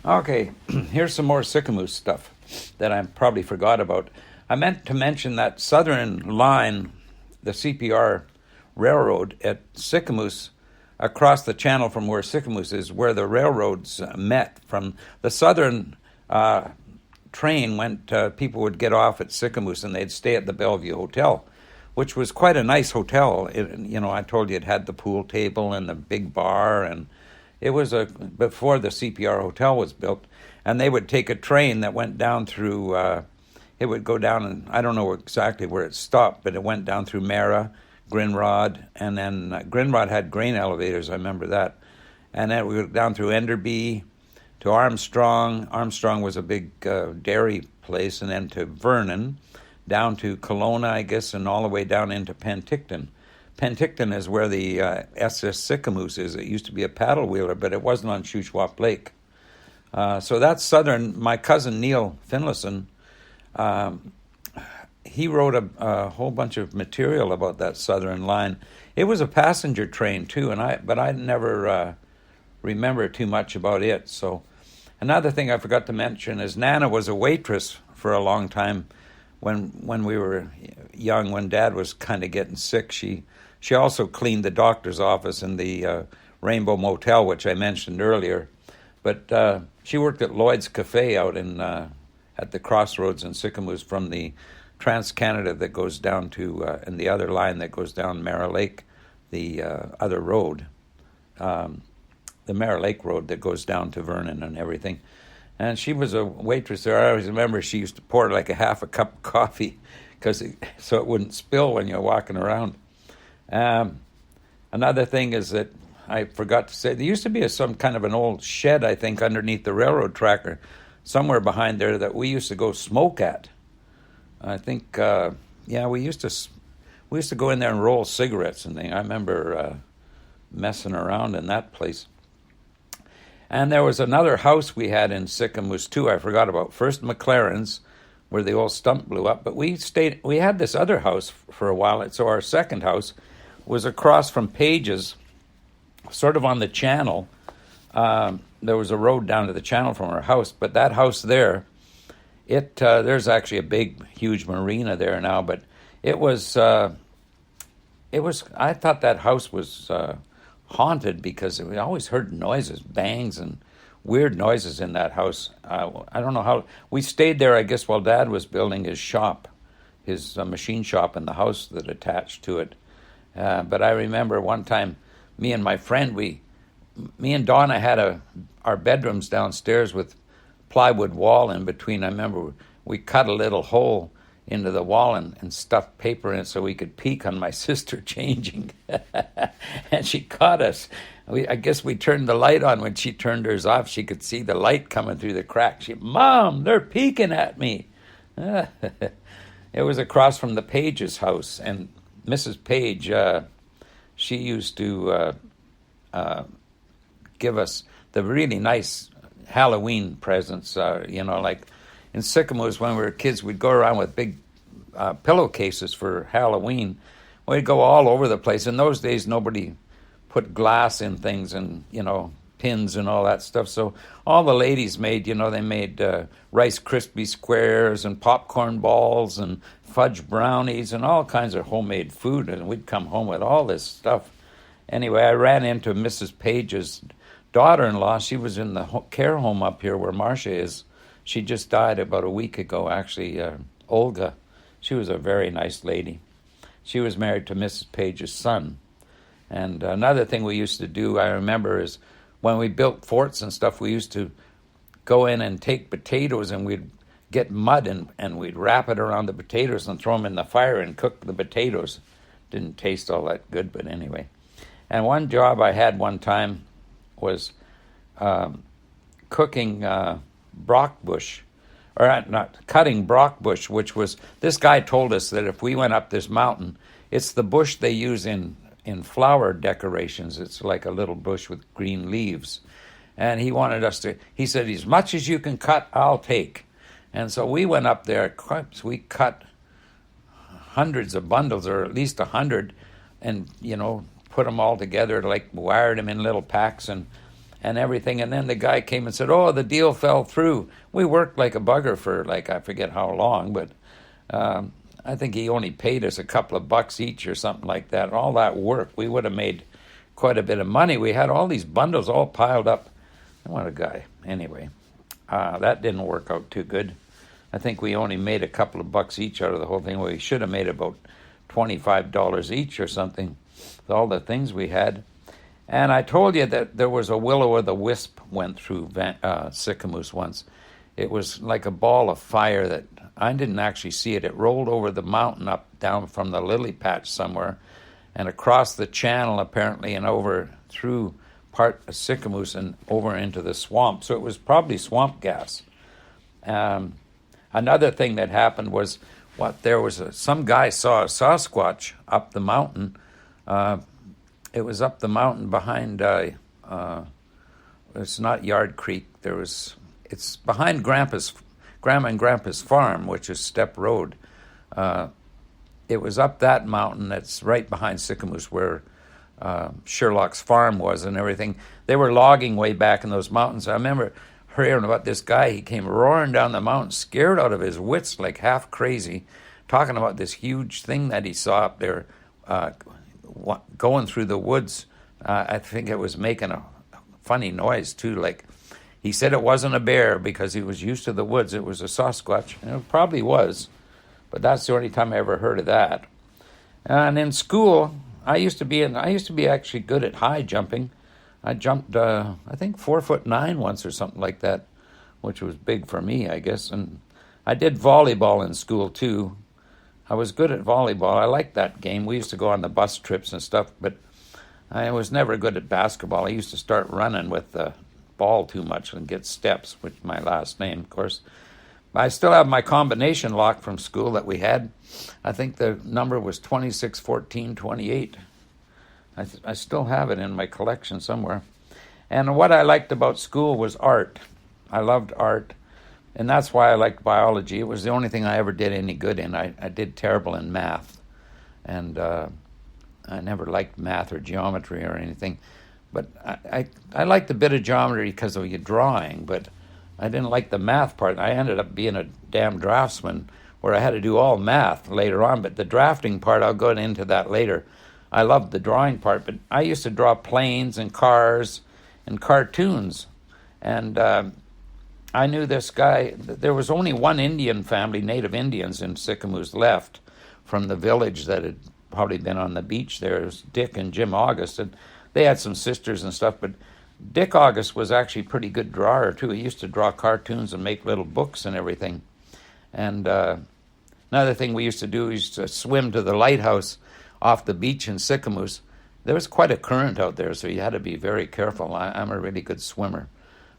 Okay, here's some more Sicamous stuff that I probably forgot about. I meant to mention that southern line, the CPR railroad at Sicamous, across the channel from where Sicamous is, where the railroads met. From the southern train went, people would get off at Sicamous and they'd stay at the Bellevue Hotel, which was quite a nice hotel. I told you it had the pool table and the big bar, and it was before the CPR hotel was built. And they would take a train that went down through, it would go down, and I don't know exactly where it stopped, but it went down through Mara, Grinrod, and then Grinrod had grain elevators, I remember that. And then we went down through Enderby to Armstrong. Armstrong was a big dairy place, and then to Vernon, down to Kelowna, I guess, and all the way down into Penticton. Penticton is where the SS Sicamous is. It used to be a paddle wheeler, but it wasn't on Shuswap Lake. So that's southern. My cousin Neil Finlayson, he wrote a whole bunch of material about that southern line. It was a passenger train too, but I never remember too much about it. So another thing I forgot to mention is Nana was a waitress for a long time when we were young. When Dad was kind of getting sick, she also cleaned the doctor's office in the Rainbow Motel, which I mentioned earlier. But she worked at Lloyd's Cafe out at the crossroads in Sicamous from the Trans-Canada that goes down to, and the other line that goes down Mara Lake, the other road, the Mara Lake Road that goes down to Vernon and everything. And she was a waitress there. I always remember she used to pour like a half a cup of coffee so it wouldn't spill when you're walking around. Another thing is that I forgot to say, there used to be some kind of an old shed, I think, underneath the railroad tracker, somewhere behind there that we used to go smoke at. I think, we used to go in there and roll cigarettes and things. I remember messing around in that place. And there was another house we had in Sicamous too. I forgot about. First McLaren's, where the old stump blew up, but we had this other house for a while. So our second house was across from Page's, sort of on the channel. There was a road down to the channel from our house, but that house there, there's actually a big, huge marina there now, but it was, I thought that house was haunted because we always heard noises, bangs and weird noises in that house. I don't know how. We stayed there, I guess, while Dad was building his shop, his machine shop, and the house that attached to it. But I remember one time, me and my friend, me and Donna had our bedrooms downstairs with plywood wall in between. I remember we cut a little hole into the wall and stuffed paper in it so we could peek on my sister changing. And she caught us. I guess we turned the light on. When she turned hers off, she could see the light coming through the crack. Mom, they're peeking at me. It was across from the Page's house. And Mrs. Page, she used to give us the really nice Halloween presents, like in Sicamous when we were kids, we'd go around with big pillowcases for Halloween. We'd go all over the place. In those days, nobody put glass in things and, pins and all that stuff. So all the ladies made, they made Rice Krispie squares and popcorn balls and fudge brownies and all kinds of homemade food. And we'd come home with all this stuff. Anyway, I ran into Mrs. Page's daughter-in-law. She was in the care home up here where Marcia is. She just died about a week ago, actually, Olga. She was a very nice lady. She was married to Mrs. Page's son. And another thing we used to do, I remember, is when we built forts and stuff, we used to go in and take potatoes and we'd get mud and we'd wrap it around the potatoes and throw them in the fire and cook the potatoes. Didn't taste all that good, but anyway. And one job I had one time was cooking brockbush, or not cutting brockbush, which was, this guy told us that if we went up this mountain, it's the bush they use in flower decorations. It's like a little bush with green leaves. And he wanted us to, he said, as much as you can cut, I'll take. And so we went up there, we cut hundreds of bundles, or at least 100, and, put them all together, like wired them in little packs, and and everything. And then the guy came and said, "Oh, the deal fell through." We worked like a bugger for like I forget how long, but I think he only paid us a couple of bucks each or something like that. All that work, we would have made quite a bit of money. We had all these bundles all piled up. What a guy. Anyway, that didn't work out too good. I think we only made a couple of bucks each out of the whole thing. We should have made about $25 each or something with all the things we had. And I told you that there was a will-o'-the-wisp went through Sicamous once. It was like a ball of fire that I didn't actually see it. It rolled over the mountain up down from the lily patch somewhere and across the channel apparently and over through part of Sicamous and over into the swamp. So it was probably swamp gas. Another thing that happened was some guy saw a Sasquatch up the mountain. It was up the mountain behind. It's not Yard Creek. It's behind Grandma and Grandpa's farm, which is Stepp Road. It was up that mountain that's right behind Sicamous, where Sherlock's farm was and everything. They were logging way back in those mountains. I remember hearing about this guy. He came roaring down the mountain, scared out of his wits, like half crazy, talking about this huge thing that he saw up there going through the woods. I think it was making a funny noise, too. Like, he said it wasn't a bear because he was used to the woods. It was a Sasquatch. And it probably was, but that's the only time I ever heard of that. And in school, I used to be actually good at high jumping. I jumped, I think 4'9" once or something like that, which was big for me, I guess. And I did volleyball in school too. I was good at volleyball. I liked that game. We used to go on the bus trips and stuff, but I was never good at basketball. I used to start running with the ball too much and get Steps, which is my last name, of course. I still have my combination lock from school that we had. I think the number was 261428. I still have it in my collection somewhere. And what I liked about school was art. I loved art, and that's why I liked biology. It was the only thing I ever did any good in. I did terrible in math, and I never liked math or geometry or anything. But I liked a bit of geometry because of your drawing, but I didn't like the math part. I ended up being a damn draftsman where I had to do all math later on, but the drafting part, I'll go into that later. I loved the drawing part, but I used to draw planes and cars and cartoons. And I knew this guy. There was only one Indian family, Native Indians in Sicamous, left from the village that had probably been on the beach there. It was Dick and Jim August, and they had some sisters and stuff, but Dick August was actually a pretty good drawer, too. He used to draw cartoons and make little books and everything. And another thing we used to do is to swim to the lighthouse off the beach in Sicamous. There was quite a current out there, so you had to be very careful. I'm a really good swimmer.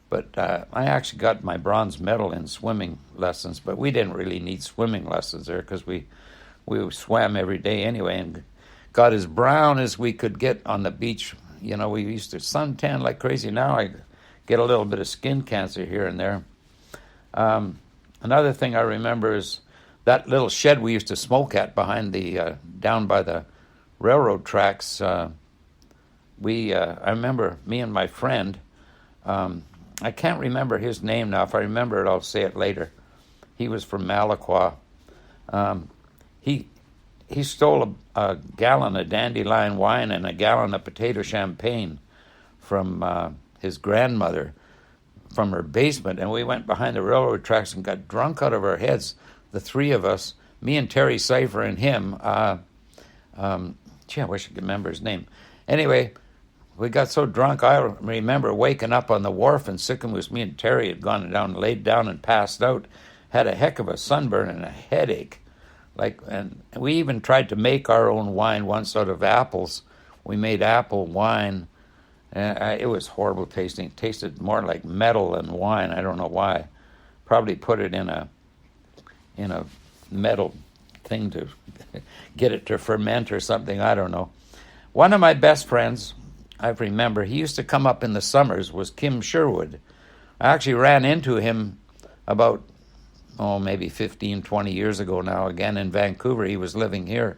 But I actually got my bronze medal in swimming lessons, but we didn't really need swimming lessons there because we swam every day anyway and got as brown as we could get on the beach. You know, we used to suntan like crazy. Now I get a little bit of skin cancer here and there. Another thing I remember is that little shed we used to smoke at behind the down by the railroad tracks. I remember me and my friend. I can't remember his name now. If I remember it, I'll say it later. He was from Malaqua. He stole a gallon of dandelion wine and a gallon of potato champagne from his grandmother from her basement, and we went behind the railroad tracks and got drunk out of our heads, the three of us, me and Terry Cipher and him. I wish I could remember his name. Anyway, we got so drunk, I remember waking up on the wharf in Sicamous. Me and Terry had gone down, laid down and passed out, had a heck of a sunburn and a headache. And we even tried to make our own wine once out of apples. We made apple wine. It was horrible tasting. It tasted more like metal than wine. I don't know why. Probably put it in a metal thing to get it to ferment or something. I don't know. One of my best friends, I remember, he used to come up in the summers, was Kim Sherwood. I actually ran into him about maybe 15, 20 years ago now, again in Vancouver. He was living here.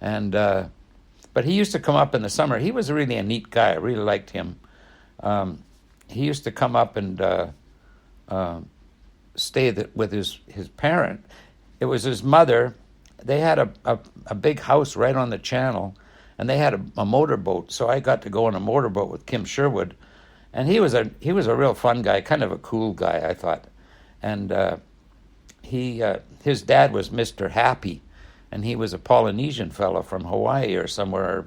But he used to come up in the summer. He was really a neat guy. I really liked him. he used to come up and stay with his parent. It was his mother. They had a big house right on the channel, and they had a motorboat. So I got to go on a motorboat with Kim Sherwood, and he was a real fun guy, kind of a cool guy, I thought. And his dad was Mr. Happy, and he was a Polynesian fellow from Hawaii or somewhere,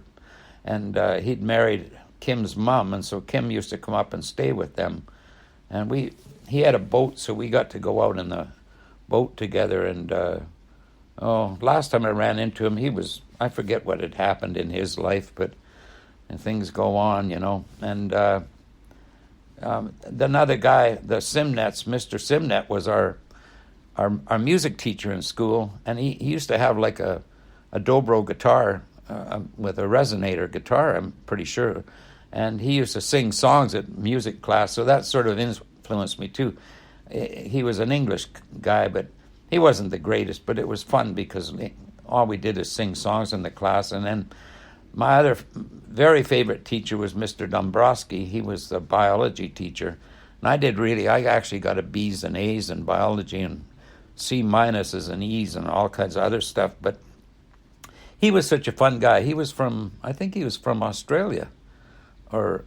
and he'd married Kim's mom, and so Kim used to come up and stay with them. And he had a boat, so we got to go out in the boat together. And last time I ran into him, I forget what had happened in his life, but things go on, And another guy, the Simnets, Mr. Simnet, was our music teacher in school, and he used to have like a dobro guitar with a resonator guitar, I'm pretty sure, and he used to sing songs at music class, so that sort of influenced me too. He was an English guy, but he wasn't the greatest, but it was fun because all we did is sing songs in the class. And then my other very favorite teacher was Mr. Dombrowski. He was the biology teacher, and I actually got a B's and A's in biology and C minuses and E's and all kinds of other stuff, but he was such a fun guy. I think he was from Australia or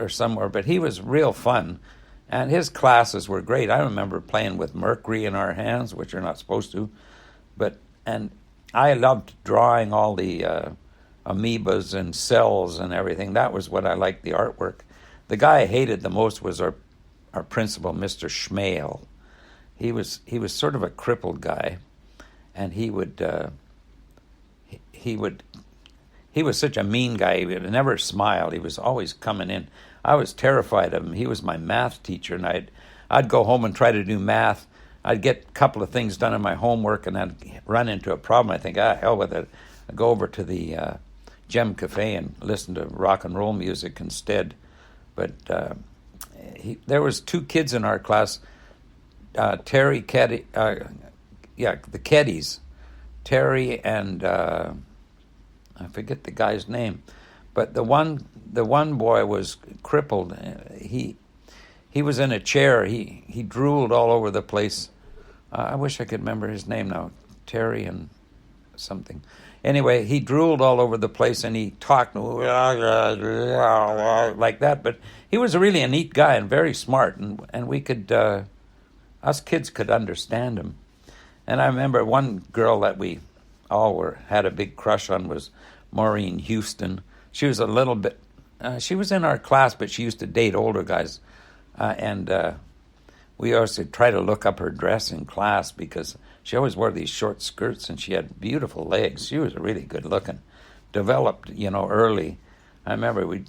somewhere, but he was real fun, and his classes were great. I remember playing with mercury in our hands, which you're not supposed to, and I loved drawing all the amoebas and cells and everything. That was what I liked, the artwork. The guy I hated the most was our principal, Mr. Schmale. He was sort of a crippled guy, and he was such a mean guy. He would never smiled. He was always coming in. I was terrified of him. He was my math teacher, and I'd go home and try to do math. I'd get a couple of things done in my homework, and I'd run into a problem. I think, hell with it. I'd go over to the Gem Cafe and listen to rock and roll music instead. But there was two kids in our class, Terry Keddy, the Keddies, Terry and I forget the guy's name, but the one boy was crippled. He was in a chair. He drooled all over the place. I wish I could remember his name now, Terry and something. Anyway, he drooled all over the place, and he talked like that. But he was really a neat guy and very smart, and we could, us kids could understand him. And I remember one girl that we all had a big crush on was Maureen Houston. She was a little bit, she was in our class, but she used to date older guys. And we also try to look up her dress in class because she always wore these short skirts, and she had beautiful legs. She was really good looking, developed, early. I remember we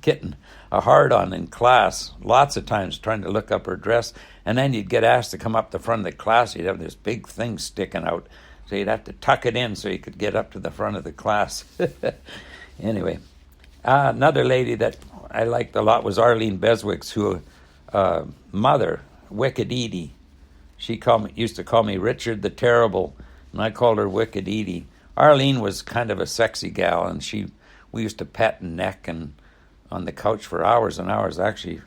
getting a hard-on in class lots of times trying to look up her dress, and then you'd get asked to come up the front of the class. You'd have this big thing sticking out, so you'd have to tuck it in so you could get up to the front of the class. Anyway, another lady that I liked a lot was Arlene Beswick's mother, Wicked Edie. She used to call me Richard the Terrible, and I called her Wicked Edie. Arlene was kind of a sexy gal, and we used to pet and neck and on the couch for hours and hours. Actually,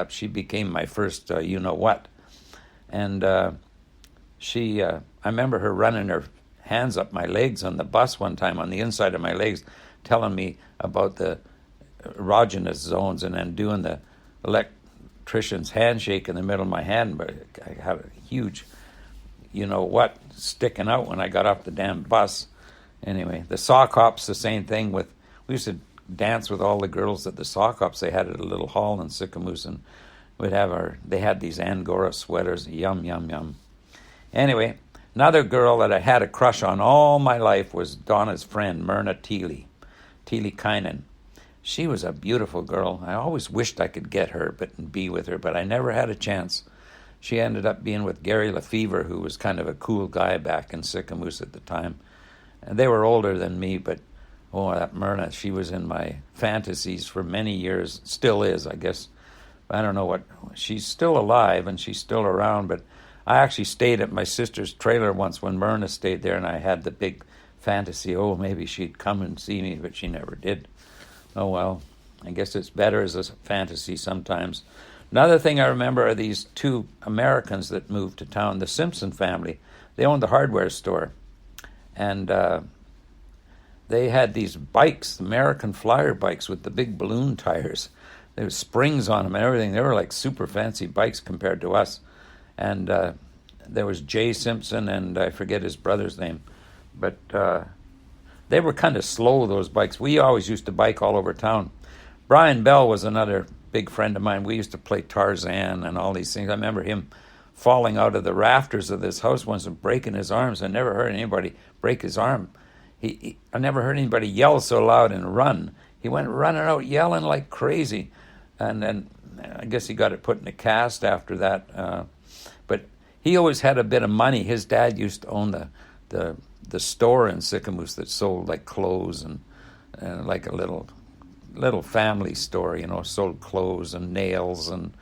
she became my first you-know-what. And I remember her running her hands up my legs on the bus one time, on the inside of my legs, telling me about the erogenous zones, and then doing the electrician's handshake in the middle of my hand. But I had a huge you-know-what sticking out when I got off the damn bus. Anyway, the sock hops, the same thing. We used to dance with all the girls at the sock hops they had at a little hall in Sicamous, and they had these Angora sweaters. Yum, yum, yum. Anyway, another girl that I had a crush on all my life was Donna's friend, Myrna Teely Kynan. She was a beautiful girl. I always wished I could get her and be with her, but I never had a chance. She ended up being with Gary Lefevre, who was kind of a cool guy back in Sicamous at the time. And they were older than me, but that Myrna, she was in my fantasies for many years. Still is, I guess. I don't know she's still alive and she's still around, but I actually stayed at my sister's trailer once when Myrna stayed there, and I had the big fantasy, maybe she'd come and see me, but she never did. Oh, well, I guess it's better as a fantasy sometimes. Another thing I remember are these two Americans that moved to town, the Simpson family. They owned the hardware store. And they had these bikes, American Flyer bikes with the big balloon tires. There was springs on them and everything. They were like super fancy bikes compared to us. And there was Jay Simpson, and I forget his brother's name. But they were kind of slow, those bikes. We always used to bike all over town. Brian Bell was another big friend of mine. We used to play Tarzan and all these things. I remember him falling out of the rafters of this house once and breaking his arms. I never heard anybody break his arm. I never heard anybody yell so loud and run. He went running out yelling like crazy. And then I guess he got it put in a cast after that. But he always had a bit of money. His dad used to own the store in Sicamous that sold like clothes and like a little family store, sold clothes and nails and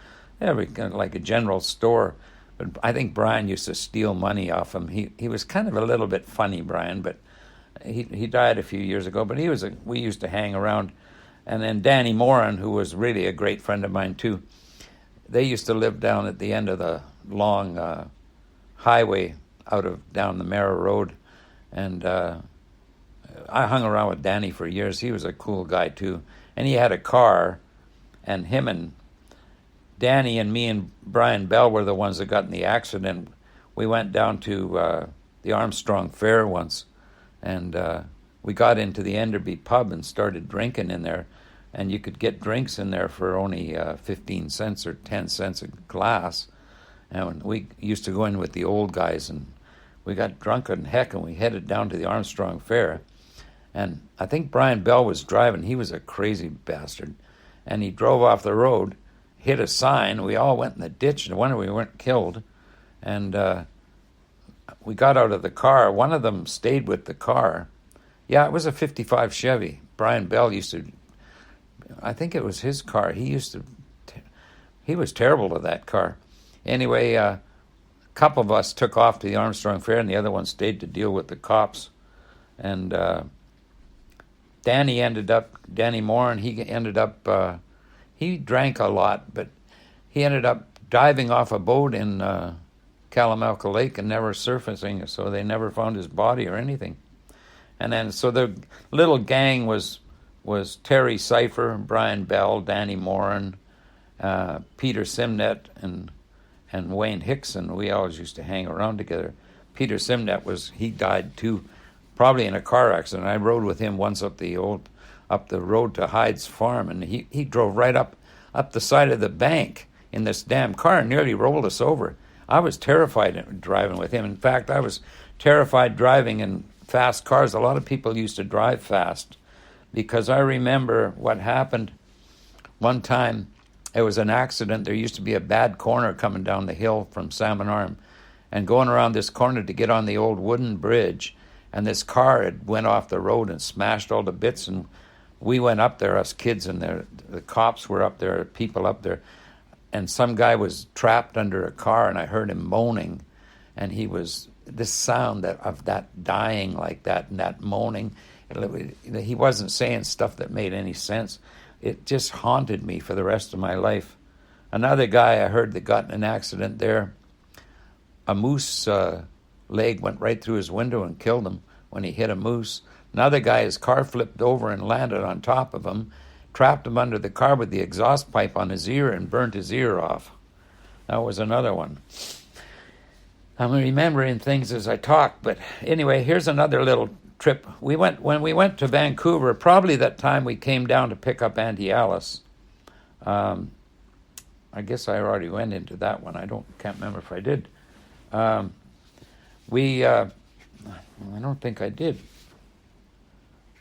every kind of like a general store. But I think Brian used to steal money off him. He was kind of a little bit funny, Brian, but he died a few years ago. But we used to hang around. And then Danny Moran, who was really a great friend of mine too, they used to live down at the end of the long highway down the Mara Road. And I hung around with Danny for years. He was a cool guy too. And he had a car, and him and Danny and me and Brian Bell were the ones that got in the accident. We went down to the Armstrong Fair once, and we got into the Enderby pub and started drinking in there. And you could get drinks in there for only 15 cents or 10 cents a glass. And we used to go in with the old guys, and we got drunk and heck, and we headed down to the Armstrong Fair. And I think Brian Bell was driving. He was a crazy bastard. And he drove off the road, hit a sign. We all went in the ditch. No wonder we weren't killed. And we got out of the car. One of them stayed with the car. Yeah, it was a 55 Chevy. Brian Bell used to, I think it was his car. He was terrible to that car. Anyway, a couple of us took off to the Armstrong Fair, and the other one stayed to deal with the cops. And Danny Moran, he drank a lot, but he ended up diving off a boat in Kalamalka Lake and never surfacing, so they never found his body or anything. And then, so the little gang was Terry Cipher, Brian Bell, Danny Moran, Peter Simnet, and Wayne Hickson. We always used to hang around together. Peter Simnet he died too, probably in a car accident. I rode with him once up the road to Hyde's farm, and he drove right up the side of the bank in this damn car and nearly rolled us over. I was terrified driving with him. In fact, I was terrified driving in fast cars. A lot of people used to drive fast because I remember what happened one time. It was an accident. There used to be a bad corner coming down the hill from Salmon Arm, and going around this corner to get on the old wooden bridge, and this car had went off the road and smashed all the bits, and we went up there, us kids, and the cops were up there, people up there, and some guy was trapped under a car, and I heard him moaning, and this sound of that dying like that and that moaning, he wasn't saying stuff that made any sense. It just haunted me for the rest of my life. Another guy I heard that got in an accident there, a moose leg went right through his window and killed him when he hit a moose. Another guy, his car flipped over and landed on top of him, trapped him under the car with the exhaust pipe on his ear and burnt his ear off. That was another one. I'm remembering things as I talk, but anyway, here's another little trip. When we went to Vancouver, probably that time we came down to pick up Auntie Alice. I guess I already went into that one. Can't remember if I did. I don't think I did.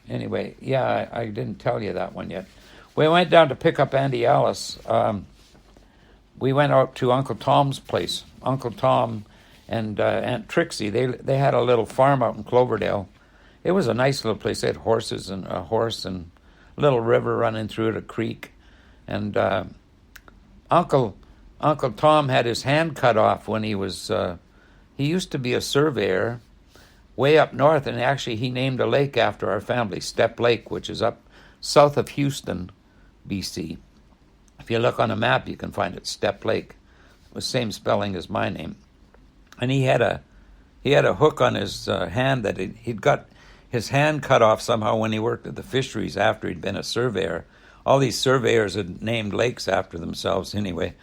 Anyway, yeah, I didn't tell you that one yet. We went down to pick up Auntie Alice. We went out to Uncle Tom's place. Uncle Tom and Aunt Trixie, they had a little farm out in Cloverdale. It was a nice little place. They had horses and a horse and a little river running through it, a creek. And Uncle Tom had his hand cut off when he used to be a surveyor way up north, and actually he named a lake after our family, Stepp Lake, which is up south of Houston, BC. If you look on a map, you can find it, Stepp Lake. It was same spelling as my name. And he had a hook on his hand that he'd got his hand cut off somehow when he worked at the fisheries after he'd been a surveyor. All these surveyors had named lakes after themselves anyway.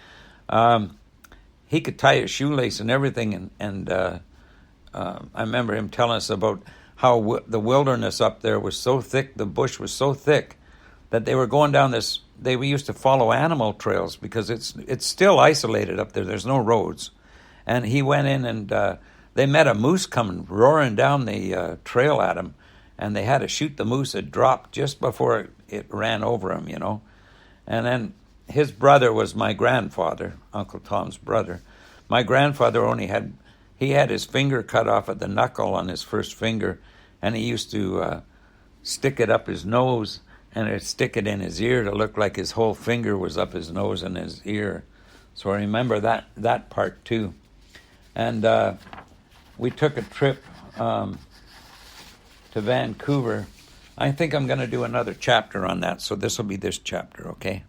He could tie his shoelace and everything, and I remember him telling us about how the wilderness up there was so thick, the bush was so thick, that they were going down this, we used to follow animal trails because it's still isolated up there. There's no roads. And he went in and they met a moose coming roaring down the trail at him, and they had to shoot the moose. It dropped just before it ran over him, you know. And then his brother was my grandfather, Uncle Tom's brother. My grandfather had his finger cut off at the knuckle on his first finger, and he used to stick it up his nose and it'd stick it in his ear to look like his whole finger was up his nose and his ear. So I remember that part too. And we took a trip to Vancouver. I think I'm going to do another chapter on that, so this will be this chapter, okay?